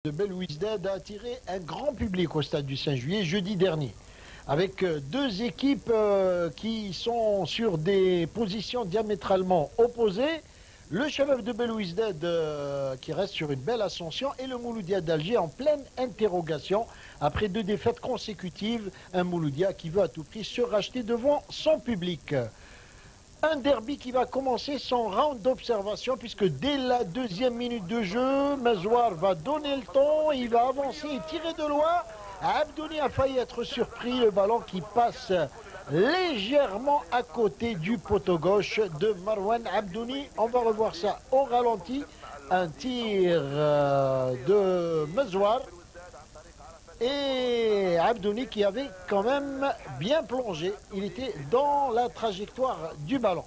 de Belouizdad a attiré un grand public au stade du 5 juillet jeudi dernier, avec deux équipes qui sont sur des positions diamétralement opposées. Le Chabab de Belouizdad qui reste sur une belle ascension et le Mouloudia d'Alger en pleine interrogation après deux défaites consécutives. Un Mouloudia qui veut à tout prix se racheter devant son public. Un derby qui va commencer son round d'observation puisque dès la deuxième minute de jeu, Mezouar va donner le ton, il va avancer et tirer de loin. Abdouni a failli être surpris, le ballon qui passe légèrement à côté du poteau gauche de Marwan Abdouni. On va revoir ça au ralenti, un tir de Mezouar. Et Abdouni qui avait quand même bien plongé, il était dans la trajectoire du ballon.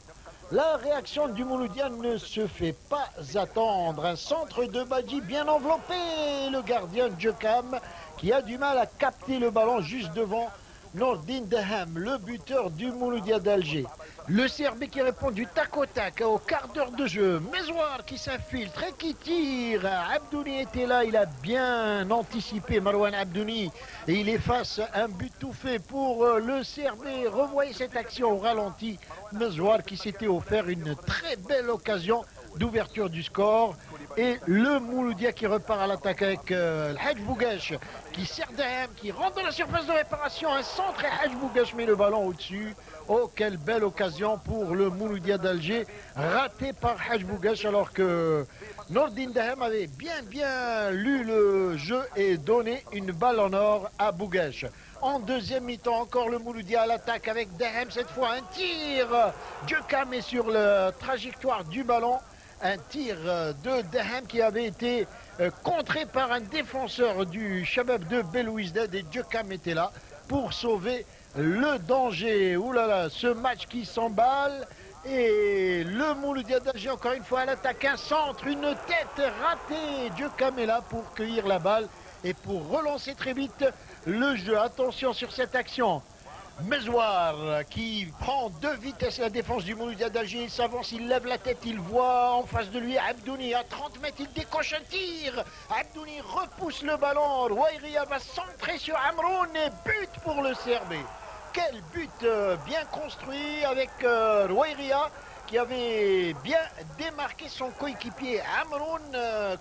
La réaction du Mouloudia ne se fait pas attendre. Un centre de Badji bien enveloppé, le gardien Djekam qui a du mal à capter le ballon juste devant Nordine Daham, le buteur du Mouloudia d'Alger. Le CRB qui répond du tac au tac au quart d'heure de jeu. Mezouar qui s'infiltre et qui tire. Abdouni était là, il a bien anticipé Marwan Abdouni. Et il efface un but tout fait pour le CRB. Revoyez cette action au ralenti. Mezouar qui s'était offert une très belle occasion d'ouverture du score. Et le Mouloudia qui repart à l'attaque avec le Hadj Bougache qui sert Dahem, qui rentre dans la surface de réparation. Un centre et Hadj Bougache met le ballon au-dessus. Oh, quelle belle occasion pour le Mouloudia d'Alger, raté par Hadj Bougache alors que Nordine Dahem avait bien lu le jeu et donné une balle en or à Bougache. En deuxième mi-temps, encore le Mouloudia à l'attaque avec Dahem, cette fois un tir. Djekam est sur la trajectoire du ballon. Un tir de Dahem qui avait été contré par un défenseur du Chabab de Belouizdad et Djekam était là pour sauver le danger. Ouh là là, ce match qui s'emballe et le Mouloudia d'Alger encore une fois à l'attaque, un centre, une tête ratée. Djekam est là pour cueillir la balle et pour relancer très vite le jeu. Attention sur cette action. Mezouar qui prend de vitesse la défense du Mouloudia d'Alger, il s'avance, il lève la tête, il voit en face de lui Abdouni à 30 mètres, il décoche un tir. Abdouni repousse le ballon, Rouairia va centrer sur Amroun et but pour le CRB. Quel but bien construit avec Rouairia qui avait bien démarqué son coéquipier Amroun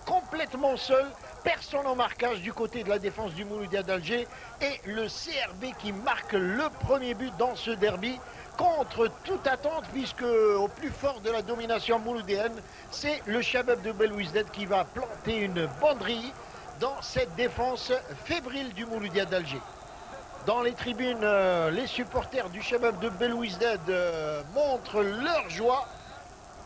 complètement seul. Personne au marquage du côté de la défense du Mouloudia d'Alger et le CRB qui marque le premier but dans ce derby contre toute attente puisque au plus fort de la domination mouloudéenne, c'est le Chabab de Belouizdad qui va planter une banderie dans cette défense fébrile du Mouloudia d'Alger. Dans les tribunes, les supporters du Chabab de Belouizdad montrent leur joie.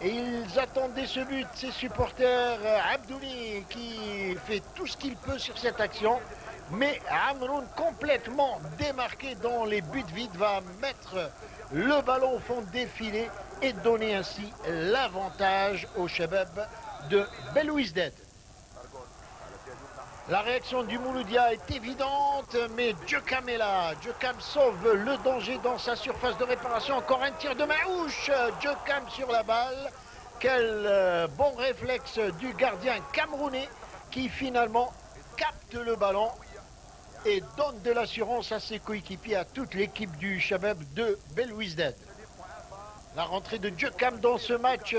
Et ils attendaient ce but, ces supporters. Abdouni qui fait tout ce qu'il peut sur cette action. Mais Amroun, complètement démarqué dans les buts vides, va mettre le ballon au fond défilé et donner ainsi l'avantage au Chabab de Belouizdad. La réaction du Mouloudia est évidente, mais Djekam est là. Djekam sauve le danger dans sa surface de réparation. Encore un tir de Maouche. Djekam sur la balle. Quel bon réflexe du gardien camerounais qui finalement capte le ballon et donne de l'assurance à ses coéquipiers, à toute l'équipe du Chabab de Belouizdad. La rentrée de Djekam dans ce match,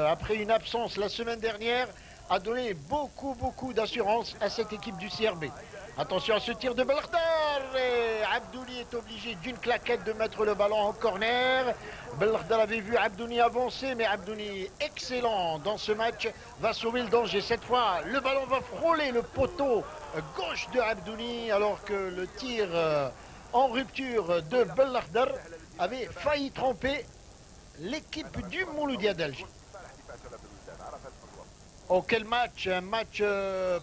après une absence la semaine dernière, a donné beaucoup d'assurance à cette équipe du CRB. Attention à ce tir de Belkhdar et Abdouni est obligé d'une claquette de mettre le ballon en corner. Belkhdar avait vu Abdouni avancer, mais Abdouni, excellent dans ce match, va sauver le danger. Cette fois, le ballon va frôler le poteau gauche de Abdouni alors que le tir en rupture de Belkhdar avait failli tromper l'équipe du Mouloudia d'Alger. Oh, quel match! Un match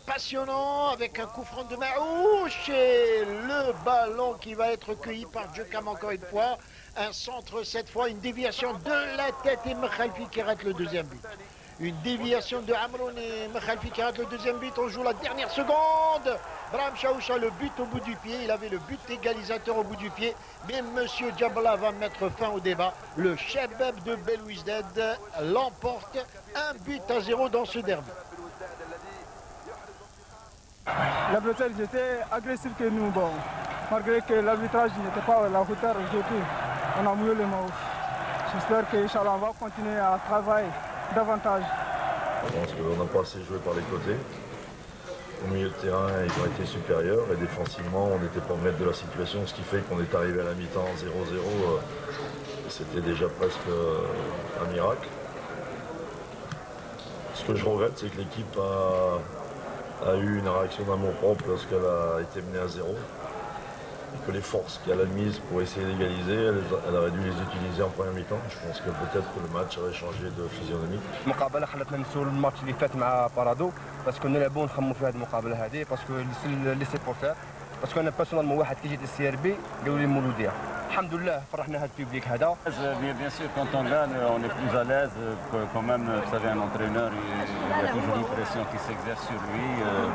passionnant avec un coup franc de Maouche et le ballon qui va être cueilli par Djekam encore une fois. Un centre cette fois, une déviation de la tête et Mekhalfi qui rate le deuxième but. Une déviation de Amroun et Mekhalfi qui rate le deuxième but. On joue la dernière seconde. Brahim Chaoucha, le but au bout du pied. Il avait le but égalisateur au bout du pied. Mais Monsieur Diabla va mettre fin au débat. Le Chabab de Belouizdad l'emporte 1-0 dans ce derby. Les adversaires étaient agressifs que nous. Bon, malgré que l'arbitrage n'était pas à la hauteur aujourd'hui, on a mouillé les mains. J'espère qu'Inch'Allah, on va continuer à travailler davantage. Je pense qu'on n'a pas assez joué par les côtés. Au milieu de terrain, ils ont été supérieurs et défensivement, on n'était pas maître de la situation, ce qui fait qu'on est arrivé à la mi-temps 0-0. C'était déjà presque un miracle. Ce que je regrette, c'est que l'équipe a eu une réaction d'amour-propre lorsqu'elle a été menée à 0. Et que les forces qu'elle a mises pour essayer d'égaliser, elle aurait dû les utiliser en première mi-temps. Je pense que peut-être que le match aurait changé de physionomie. المقابله خلتنا نسول الماتش اللي فات مع بارادو باسكو نلعبوا ونخموا في هذه المقابله هذه باسكو لي سيبورتر باسكو انا بيرسونالمون واحد كي جيت للسي ار بي قالوا لي مولوديه الحمد لله فرحنا هذا البيبليك هذا. Bien sûr, quand on gagne, on est plus à l'aise. Quand même, vous savez, un entraîneur, il y a toujours une pression qui s'exerce sur lui.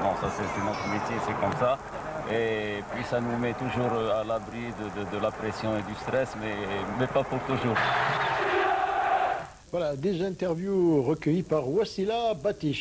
Bon, ça c'est notre métier, c'est comme ça. Et puis ça nous met toujours à l'abri de la pression et du stress, mais pas pour toujours. Voilà, des interviews recueillies par Wassila Batish.